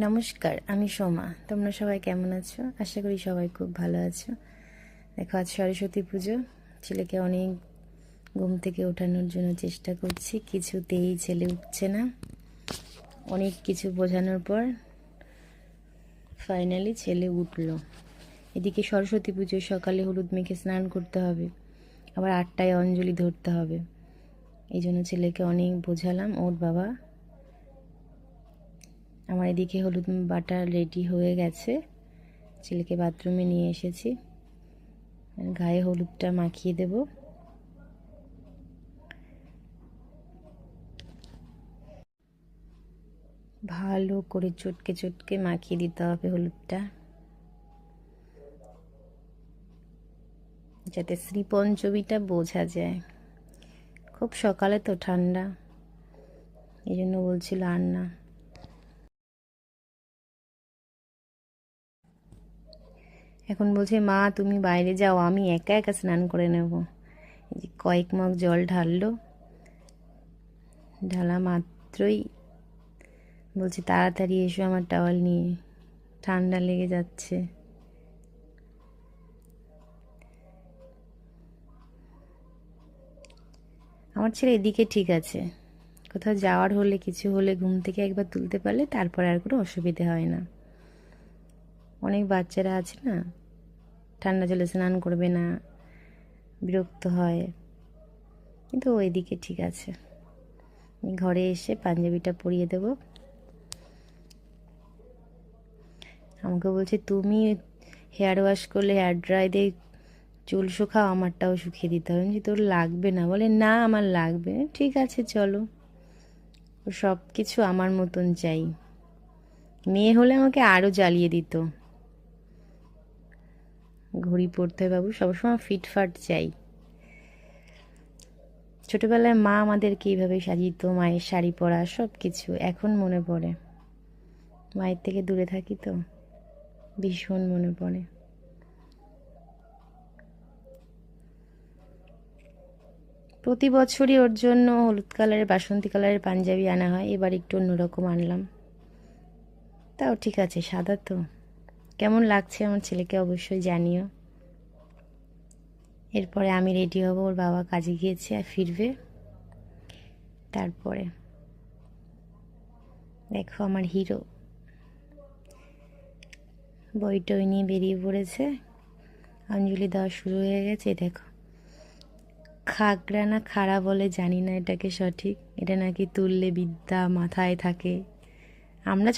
নমস্কার, আমি সোমা। তোমরা সবাই কেমন আছো? আশা করি সবাই খুব ভালো আছো। দেখো, আজ সরস্বতী পুজো। ছেলেকে অনেক ঘুম থেকে ওঠানোর জন্য চেষ্টা করছি, কিছুতেই ছেলে উঠছে না। অনেক কিছু বোঝানোর পর ফাইনালি ছেলে উঠলো। এদিকে সরস্বতী পুজোয় সকালে হলুদ মেখে স্নান করতে হবে, আবার 8টায় অঞ্জলি ধরতে হবে। এই জন্য ছেলেকে অনেক বোঝালাম। ওর বাবা, আমার এদিকে হলুদ বাটা রেডি হয়ে গেছে, ছেলেকে বাথরুমে নিয়ে এসেছি। গায়ে হলুদটা মাখিয়ে দেব। ভালো করে চটকে চটকে মাখিয়ে দিতে হবে হলুদটা, যাতে শ্রীপঞ্চমীটা বোঝা যায়। খুব সকালে তো, ঠান্ডা, এই জন্য বলছিল আর না। এখন বলছে, মা তুমি বাইরে যাও, আমি একা একা স্নান করে নেব। কয়েক মগ জল ঢাললো, ঢালা মাত্রই বলছে তাড়াতাড়ি এসো আমার টাওয়াল নিয়ে, ঠান্ডা লেগে যাচ্ছে। আমার ছেলে এদিকে ঠিক আছে, কোথাও যাওয়ার হলে কিছু হলে ঘুম থেকে একবার তুলতে পারলে তারপর আর কোনো অসুবিধে হয় না। অনেক বাচ্চারা আছে না, ঠান্ডা জলে স্নান করবে না, বিরক্ত হয়, কিন্তু ওইদিকে ঠিক আছে। ঘরে এসে পাঞ্জাবিটা পরিয়ে দেব। আমাকে বলছে, তুমি হেয়ার ওয়াশ করলে হেয়ার ড্রাই দিয়ে চুল শুকাও, আমারটাও শুকিয়ে দিতে হবে। তোর লাগবে না? বলে না, আমার লাগবে। ঠিক আছে চলো, সব কিছু আমার মতন চাই। মেয়ে হলে আমাকে আরও জ্বালিয়ে দিত। ঘড়ি পরতে হয় বাবু, সবসময় ফিটফাট চাই। ছোটবেলায় মা আমাদেরকে এইভাবে সাজিত, মায়ের শাড়ি পরা সব কিছু এখন মনে পড়ে। মায়ের থেকে দূরে থাকি তো ভীষণ মনে পড়ে। প্রতি বছরই ওর জন্য হলুদ কালারের, বাসন্তী কালারের পাঞ্জাবি আনা হয়, এবার একটু অন্যরকম আনলাম। তাও ঠিক আছে, সাদা তো। কেমন লাগছে আমার ছেলেকে অবশ্যই জানিও। এরপরে আমি রেডি হব, ওর বাবা কাজে গিয়েছে আর ফিরবে। তারপরে দেখো আমার হিরো বই টই নিয়ে বেরিয়ে পড়েছে। অঞ্জলি দেওয়া শুরু হয়ে গেছে। দেখো, খাগড়া না খাড়া বলে জানি না এটাকে সঠিক, এটা নাকি তুললে বিদ্যা মাথায় থাকে। আমরা